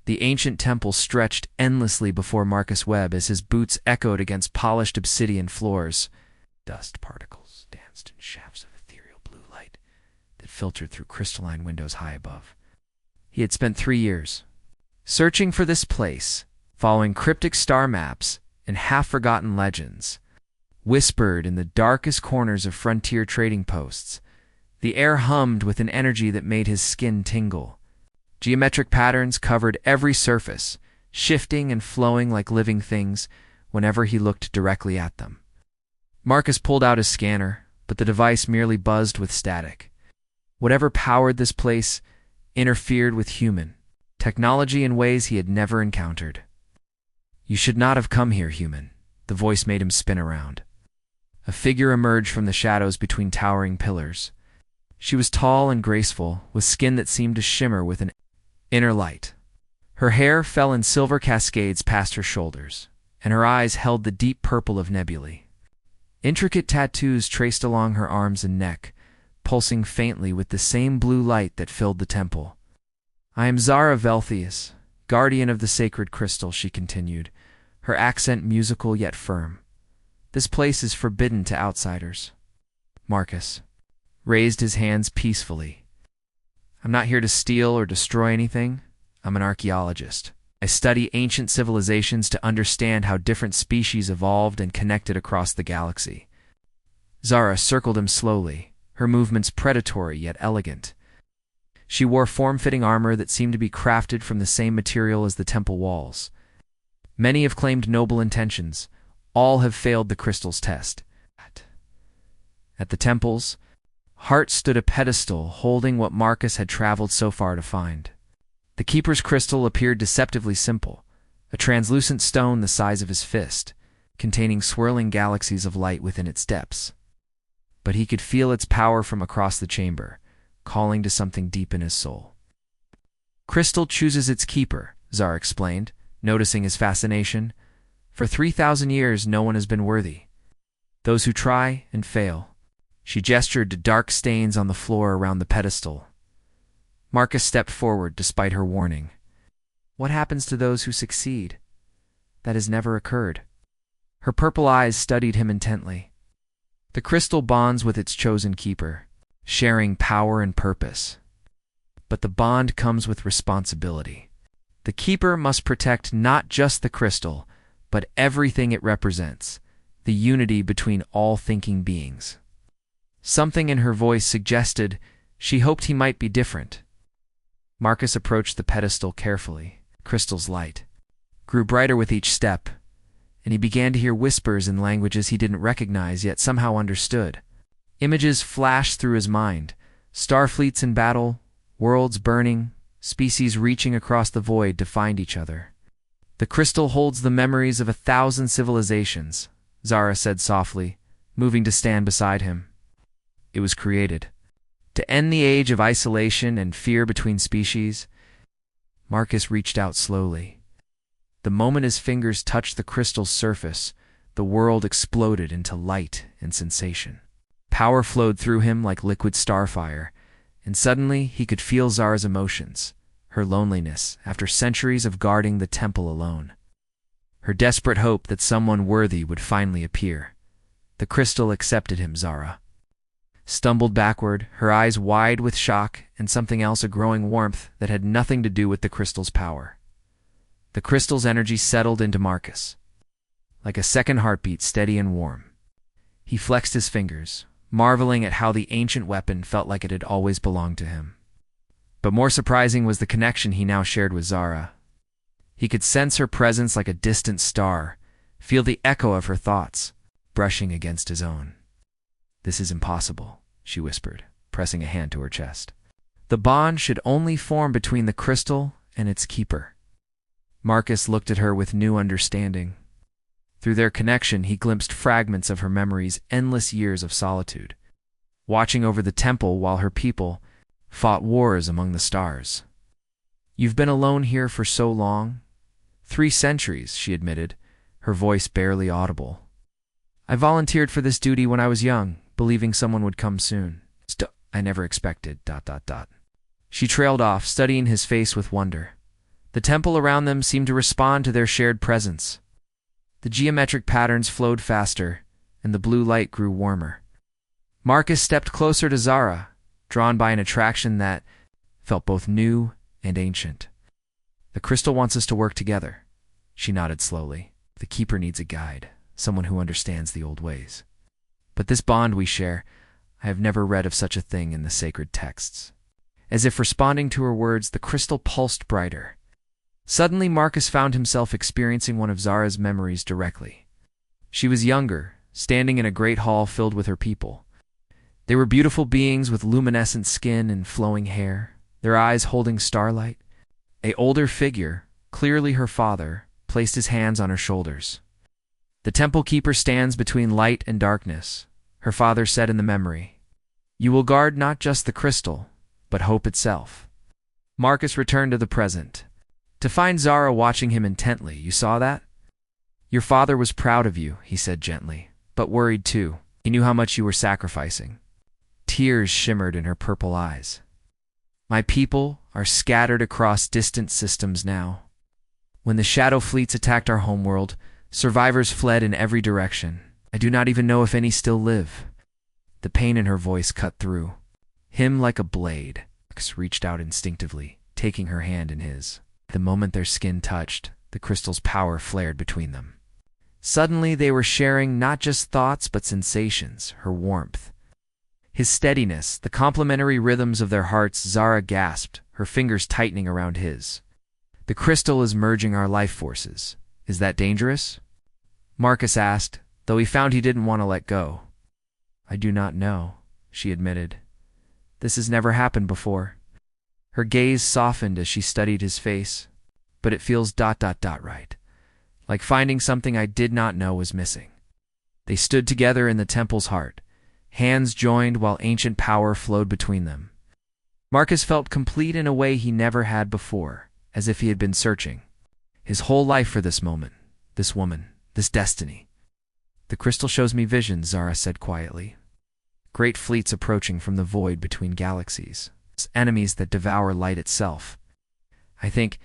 The ancient temple stretched endlessly before Marcus Webb as his boots echoed against polished obsidian floors. Dust particles danced in shafts of ethereal blue light that filtered through crystalline windows high above. He had spent 3 years searching for this place, following cryptic star maps and half-forgotten legends, whispered in the darkest corners of frontier trading posts. The air hummed with an energy that made his skin tingle. Geometric patterns covered every surface, shifting and flowing like living things whenever he looked directly at them. Marcus pulled out his scanner, but the device merely buzzed with static. Whatever powered this place interfered with human technology in ways he had never encountered. "You should not have come here, human," the voice made him spin around. A figure emerged from the shadows between towering pillars. She was tall and graceful, with skin that seemed to shimmer with an inner light. Her hair fell in silver cascades past her shoulders, and her eyes held the deep purple of nebulae. Intricate tattoos traced along her arms and neck, pulsing faintly with the same blue light that filled the temple. "I am Zara Velthius, guardian of the sacred crystal," she continued, her accent musical yet firm. "This place is forbidden to outsiders." Marcus raised his hands peacefully. "I'm not here to steal or destroy anything. I'm an archaeologist. I study ancient civilizations to understand how different species evolved and connected across the galaxy." Zara circled him slowly, her movements predatory yet elegant. She wore form-fitting armor that seemed to be crafted from the same material as the temple walls. Many have claimed noble intentions. All have failed the crystal's test. At the temples, Hart stood a pedestal holding what Marcus had traveled so far to find. The keeper's crystal appeared deceptively simple, a translucent stone the size of his fist, containing swirling galaxies of light within its depths. But he could feel its power from across the chamber, calling to something deep in his soul. "Crystal chooses its keeper," Zara explained, noticing his fascination. "For 3,000 years no one has been worthy. Those who try and fail." She gestured to dark stains on the floor around the pedestal. Marcus stepped forward despite her warning. "What happens to those who succeed?" "That has never occurred." Her purple eyes studied him intently. "The crystal bonds with its chosen keeper, sharing power and purpose. But the bond comes with responsibility. The keeper must protect not just the crystal, but everything it represents, the unity between all thinking beings." Something in her voice suggested she hoped he might be different. Marcus approached the pedestal carefully. Crystal's light grew brighter with each step, and he began to hear whispers in languages he didn't recognize yet somehow understood. Images flashed through his mind: starfleets in battle, worlds burning, species reaching across the void to find each other. "The crystal holds the memories of 1,000 civilizations," Zara said softly, moving to stand beside him. "It was created to end the age of isolation and fear between species." Marcus reached out slowly. The moment his fingers touched the crystal's surface, the world exploded into light and sensation. Power flowed through him like liquid starfire, and suddenly he could feel Zara's emotions, her loneliness after centuries of guarding the temple alone, her desperate hope that someone worthy would finally appear. The crystal accepted him. Zara stumbled backward, her eyes wide with shock and something else, a growing warmth that had nothing to do with the crystal's power. The crystal's energy settled into Marcus, like a second heartbeat, steady and warm. He flexed his fingers, marveling at how the ancient weapon felt like it had always belonged to him. But more surprising was the connection he now shared with Zara. He could sense her presence like a distant star, feel the echo of her thoughts, brushing against his own. "This is impossible," she whispered, pressing a hand to her chest. "The bond should only form between the crystal and its keeper." Marcus looked at her with new understanding. Through their connection, he glimpsed fragments of her memories, endless years of solitude, watching over the temple while her people fought wars among the stars. "You've been alone here for so long." 3 centuries, she admitted, her voice barely audible. "I volunteered for this duty when I was young, believing someone would come soon. I never expected... She trailed off, studying his face with wonder. The temple around them seemed to respond to their shared presence. The geometric patterns flowed faster, and the blue light grew warmer. Marcus stepped closer to Zara, drawn by an attraction that felt both new and ancient. "The crystal wants us to work together," she nodded slowly. "The keeper needs a guide, someone who understands the old ways. But this bond we share, I have never read of such a thing in the sacred texts." As if responding to her words, the crystal pulsed brighter. Suddenly, Marcus found himself experiencing one of Zara's memories directly. She was younger, standing in a great hall filled with her people. They were beautiful beings with luminescent skin and flowing hair, their eyes holding starlight. An older figure, clearly her father, placed his hands on her shoulders. "The temple keeper stands between light and darkness," her father said in the memory. "You will guard not just the crystal, but hope itself." Marcus returned to the present, to find Zara watching him intently. "You saw that? Your father was proud of you," he said gently, "but worried too. He knew how much you were sacrificing." Tears shimmered in her purple eyes. "My people are scattered across distant systems now. When the shadow fleets attacked our homeworld, survivors fled in every direction. I do not even know if any still live." The pain in her voice cut through him like a blade. Marcus reached out instinctively, taking her hand in his. The moment their skin touched, the crystal's power flared between them. Suddenly they were sharing not just thoughts but sensations, her warmth, his steadiness, the complementary rhythms of their hearts. Zara gasped, her fingers tightening around his. "The crystal is merging our life forces. Is that dangerous?" Marcus asked, though he found he didn't want to let go. "I do not know," she admitted. "This has never happened before." Her gaze softened as she studied his face. "But it feels right. Like finding something I did not know was missing." They stood together in the temple's heart, hands joined while ancient power flowed between them. Marcus felt complete in a way he never had before, as if he had been searching his whole life for this moment, this woman, this destiny. "The crystal shows me visions," Zara said quietly. "Great fleets approaching from the void between galaxies, enemies that devour light itself. I think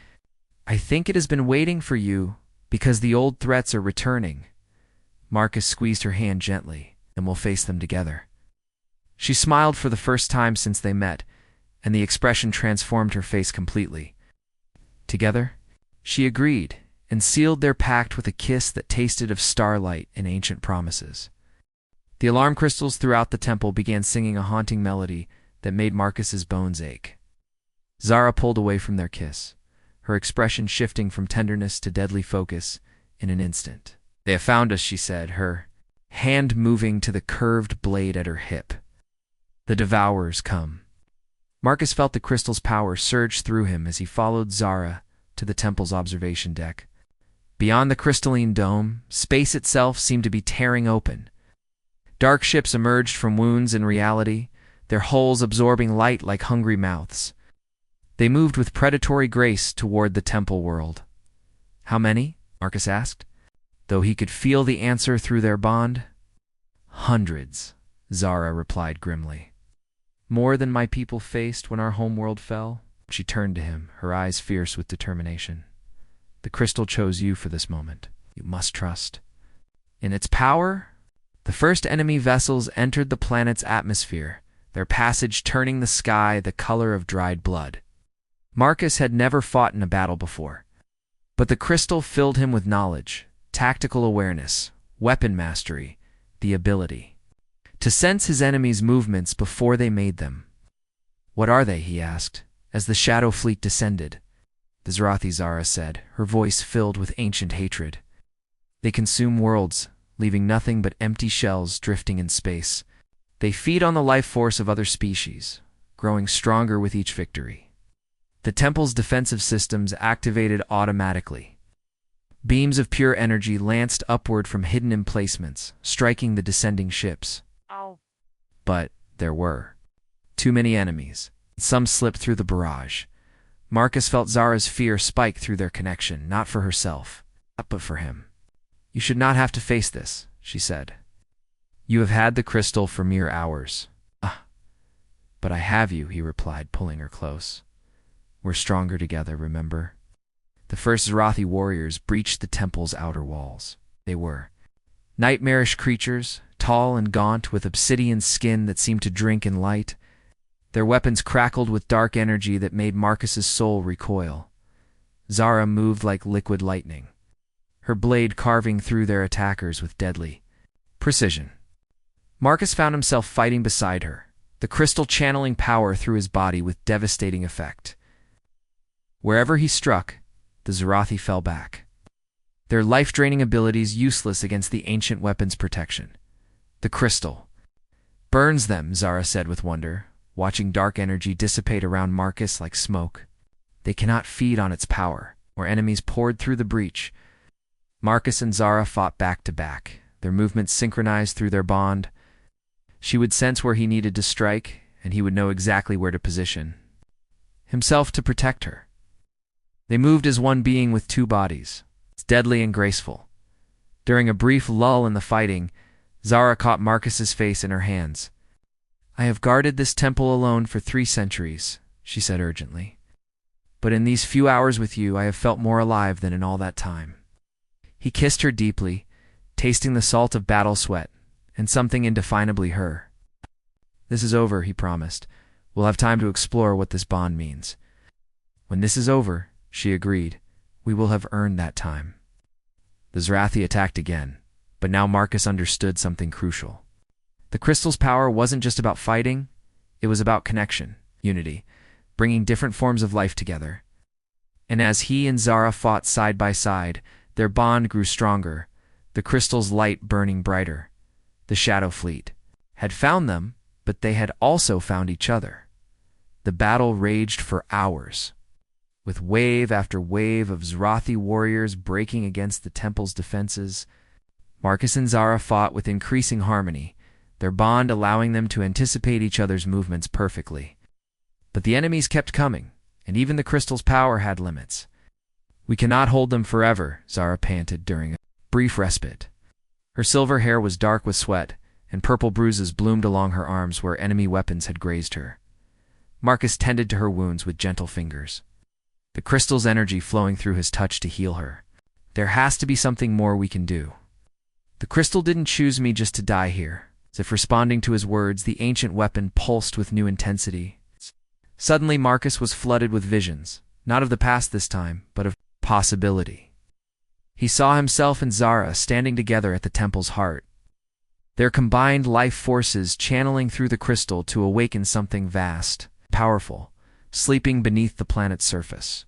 it has been waiting for you because the old threats are returning." Marcus squeezed her hand gently, "and we'll face them together." She smiled for the first time since they met, and the expression transformed her face completely. "Together?" She agreed, and sealed their pact with a kiss that tasted of starlight and ancient promises. The alarm crystals throughout the temple began singing a haunting melody that made Marcus's bones ache. Zara pulled away from their kiss, her expression shifting from tenderness to deadly focus in an instant. "They have found us," she said, her hand moving to the curved blade at her hip. "The devourers come." Marcus felt the crystal's power surge through him as he followed Zara to the temple's observation deck. Beyond the crystalline dome, space itself seemed to be tearing open. Dark ships emerged from wounds in reality, their hulls absorbing light like hungry mouths. They moved with predatory grace toward the temple world. "How many?" Marcus asked, though he could feel the answer through their bond. "Hundreds," Zara replied grimly. "More than my people faced when our homeworld fell." She turned to him, her eyes fierce with determination. "The crystal chose you for this moment. You must trust in its power." The first enemy vessels entered the planet's atmosphere, their passage turning the sky the color of dried blood. Marcus had never fought in a battle before, but the crystal filled him with knowledge, tactical awareness, weapon mastery, the ability to sense his enemies' movements before they made them. "What are they?" he asked, as the shadow fleet descended. "The Zarathi," Zara said, her voice filled with ancient hatred. "They consume worlds, leaving nothing but empty shells drifting in space. They feed on the life force of other species, growing stronger with each victory." The temple's defensive systems activated automatically. Beams of pure energy lanced upward from hidden emplacements, striking the descending ships. But there were too many enemies. Some slipped through the barrage. Marcus felt Zara's fear spike through their connection, not for herself, but for him. "You should not have to face this," she said. "You have had the crystal for mere hours." "But I have you," he replied, pulling her close. "We're stronger together, remember?" The first Zarathi warriors breached the temple's outer walls. They were nightmarish creatures, tall and gaunt, with obsidian skin that seemed to drink in light. Their weapons crackled with dark energy that made Marcus's soul recoil. Zara moved like liquid lightning, her blade carving through their attackers with deadly precision. Marcus found himself fighting beside her, the crystal channeling power through his body with devastating effect. Wherever he struck, the Zarathi fell back, their life-draining abilities useless against the ancient weapon's protection. The crystal burns them, Zara said with wonder, watching dark energy dissipate around Marcus like smoke. They cannot feed on its power, or enemies poured through the breach. Marcus and Zara fought back to back, their movements synchronized through their bond. She would sense where he needed to strike, and he would know exactly where to position himself to protect her. They moved as one being with two bodies, deadly and graceful. During a brief lull in the fighting, Zara caught Marcus's face in her hands. "I have guarded this temple alone for 3 centuries," she said urgently. "But in these few hours with you, I have felt more alive than in all that time." He kissed her deeply, tasting the salt of battle sweat, and something indefinably her. "This is over," he promised. "We'll have time to explore what this bond means." "When this is over," she agreed, "we will have earned that time." The Zarathi attacked again, but now Marcus understood something crucial. The crystal's power wasn't just about fighting, it was about connection, unity, bringing different forms of life together. And as he and Zara fought side by side, their bond grew stronger, the crystal's light burning brighter. The Shadow Fleet had found them, but they had also found each other. The battle raged for hours, with wave after wave of Zarathi warriors breaking against the temple's defenses. Marcus and Zara fought with increasing harmony, their bond allowing them to anticipate each other's movements perfectly. But the enemies kept coming, and even the crystal's power had limits. "We cannot hold them forever," Zara panted during a brief respite. Her silver hair was dark with sweat, and purple bruises bloomed along her arms where enemy weapons had grazed her. Marcus tended to her wounds with gentle fingers, the crystal's energy flowing through his touch to heal her. "There has to be something more we can do. The crystal didn't choose me just to die here." As if responding to his words, the ancient weapon pulsed with new intensity. Suddenly, Marcus was flooded with visions, not of the past this time, but of possibility. He saw himself and Zara standing together at the temple's heart, their combined life forces channeling through the crystal to awaken something vast, powerful, sleeping beneath the planet's surface.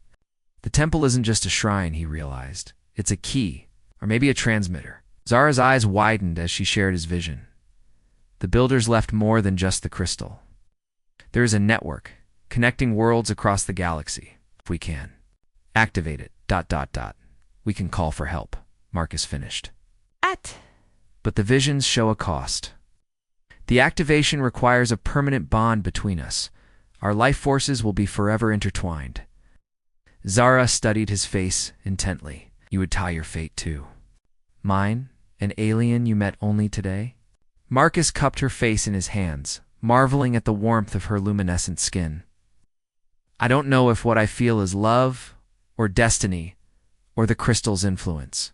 The temple isn't just a shrine, he realized. It's a key, or maybe a transmitter. Zara's eyes widened as she shared his vision. The builders left more than just the crystal. There is a network, connecting worlds across the galaxy. If we can activate it, we can call for help, Marcus finished. But the visions show a cost. The activation requires a permanent bond between us. Our life forces will be forever intertwined. Zara studied his face intently. "You would tie your fate too. Mine, an alien you met only today?" Marcus cupped her face in his hands, marveling at the warmth of her luminescent skin. "I don't know if what I feel is love, or destiny, or the crystal's influence.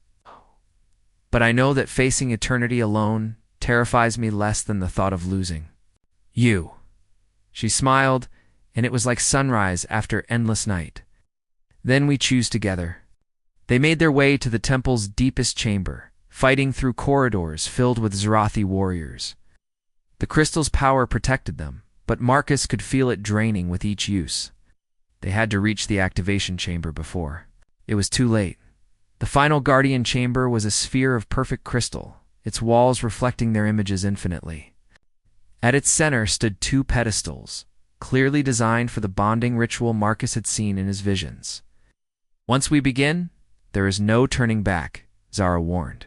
But I know that facing eternity alone terrifies me less than the thought of losing you." She smiled, and it was like sunrise after endless night. "Then we choose together." They made their way to the temple's deepest chamber, fighting through corridors filled with Zarathi warriors. The crystal's power protected them, but Marcus could feel it draining with each use. They had to reach the activation chamber before it was too late. The final guardian chamber was a sphere of perfect crystal, its walls reflecting their images infinitely. At its center stood 2 pedestals, clearly designed for the bonding ritual Marcus had seen in his visions. "Once we begin, there is no turning back," Zara warned.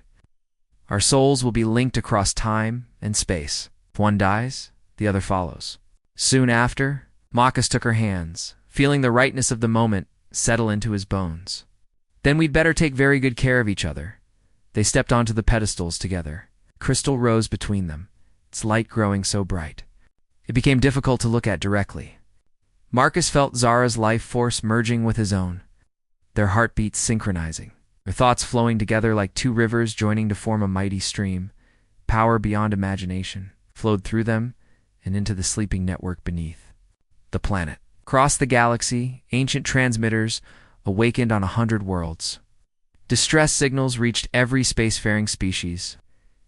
"Our souls will be linked across time and space. If one dies, the other follows." Soon after, Marcus took her hands, feeling the rightness of the moment settle into his bones. "Then we'd better take very good care of each other." They stepped onto the pedestals together. Crystal rose between them, its light growing so bright it became difficult to look at directly. Marcus felt Zara's life force merging with his own, their heartbeats synchronizing, their thoughts flowing together like two rivers joining to form a mighty stream. Power beyond imagination flowed through them and into the sleeping network beneath. The planet. Across the galaxy, ancient transmitters awakened on 100 worlds. Distress signals reached every spacefaring species,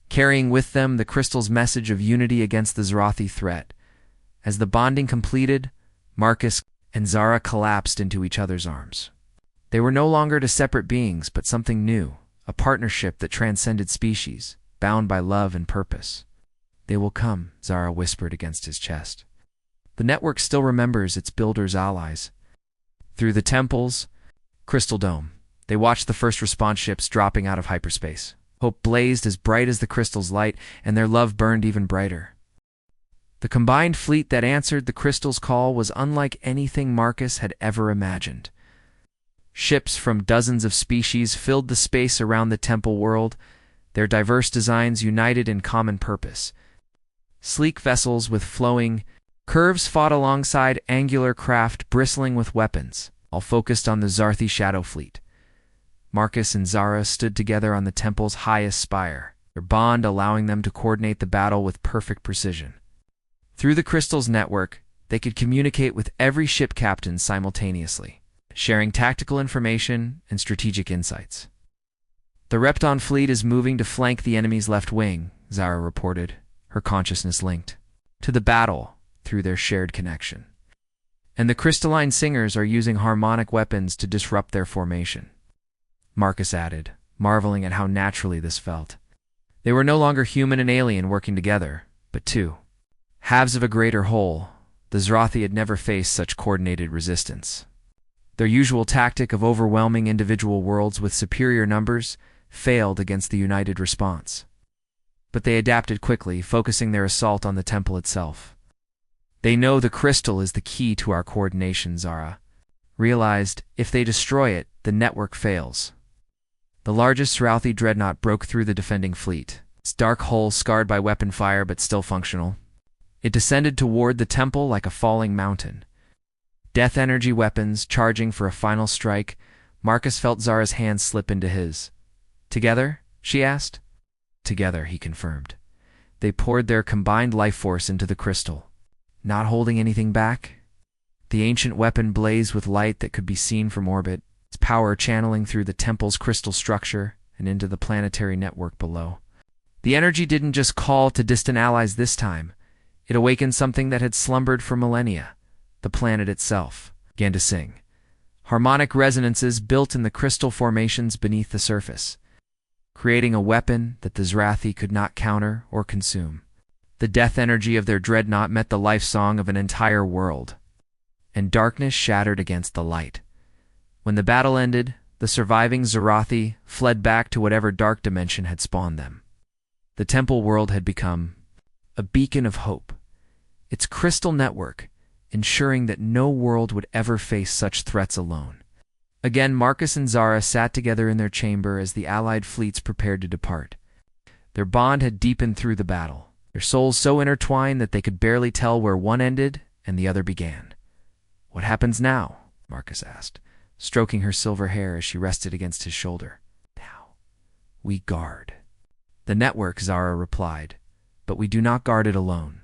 carrying with them the crystal's message of unity against the Zorathi threat. As the bonding completed, Marcus and Zara collapsed into each other's arms. They were no longer two separate beings, but something new, a partnership that transcended species, bound by love and purpose. "They will come," Zara whispered against his chest. The network still remembers its builders' allies. Through the temple's crystal dome, they watched the first response ships dropping out of hyperspace. Hope blazed as bright as the crystal's light, and their love burned even brighter. The combined fleet that answered the crystal's call was unlike anything Marcus had ever imagined. Ships from dozens of species filled the space around the temple world, their diverse designs united in common purpose. Sleek vessels with flowing curves fought alongside angular craft bristling with weapons, all focused on the Zarthi Shadow Fleet. Marcus and Zara stood together on the temple's highest spire, their bond allowing them to coordinate the battle with perfect precision. Through the crystal's network, they could communicate with every ship captain simultaneously, sharing tactical information and strategic insights. "The Repton fleet is moving to flank the enemy's left wing," Zara reported, her consciousness linked to the battle through their shared connection. "And the crystalline singers are using harmonic weapons to disrupt their formation," Marcus added, marveling at how naturally this felt. They were no longer human and alien working together, but two halves of a greater whole. The Zorathi had never faced such coordinated resistance. Their usual tactic of overwhelming individual worlds with superior numbers failed against the united response. But they adapted quickly, focusing their assault on the temple itself. "They know the crystal is the key to our coordination," Zara realized. "If they destroy it, the network fails." The largest Zorathi dreadnought broke through the defending fleet, its dark hull scarred by weapon fire but still functional. It descended toward the temple like a falling mountain. Death energy weapons charging for a final strike. Marcus felt Zara's hand slip into his. "Together?" she asked. "Together," he confirmed. They poured their combined life force into the crystal, not holding anything back. The ancient weapon blazed with light that could be seen from orbit, its power channeling through the temple's crystal structure and into the planetary network below. The energy didn't just call to distant allies this time. It awakened something that had slumbered for millennia. The planet itself began to sing. Harmonic resonances built in the crystal formations beneath the surface, creating a weapon that the Zorathi could not counter or consume. The death energy of their dreadnought met the life song of an entire world, and darkness shattered against the light. When the battle ended, the surviving Zorathi fled back to whatever dark dimension had spawned them. The temple world had become a beacon of hope, its crystal network ensuring that no world would ever face such threats alone. Again, Marcus and Zara sat together in their chamber as the allied fleets prepared to depart. Their bond had deepened through the battle, their souls so intertwined that they could barely tell where one ended and the other began. "What happens now?" Marcus asked, stroking her silver hair as she rested against his shoulder. "Now, we guard the network," Zara replied, "but we do not guard it alone.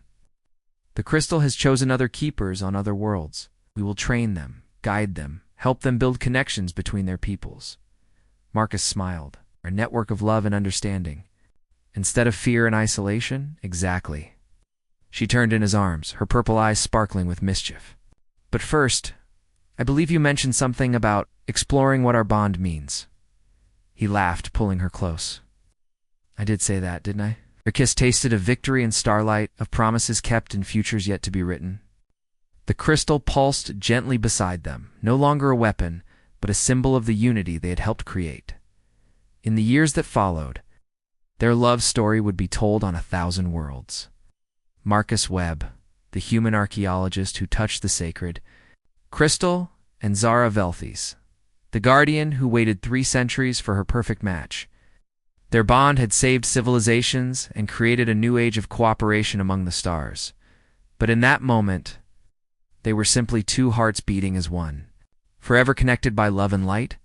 The crystal has chosen other keepers on other worlds. We will train them, guide them, help them build connections between their peoples." Marcus smiled. "A network of love and understanding. Instead of fear and isolation?" "Exactly." She turned in his arms, her purple eyes sparkling with mischief. "But first, I believe you mentioned something about exploring what our bond means." He laughed, pulling her close. "I did say that, didn't I?" Their kiss tasted of victory and starlight, of promises kept and futures yet to be written. The crystal pulsed gently beside them, no longer a weapon, but a symbol of the unity they had helped create. In the years that followed, their love story would be told on 1,000 worlds. Marcus Webb, the human archaeologist who touched the sacred crystal, and Zara Velthes, the guardian who waited 3 centuries for her perfect match. Their bond had saved civilizations and created a new age of cooperation among the stars. But in that moment, they were simply 2 hearts beating as one, forever connected by love and light.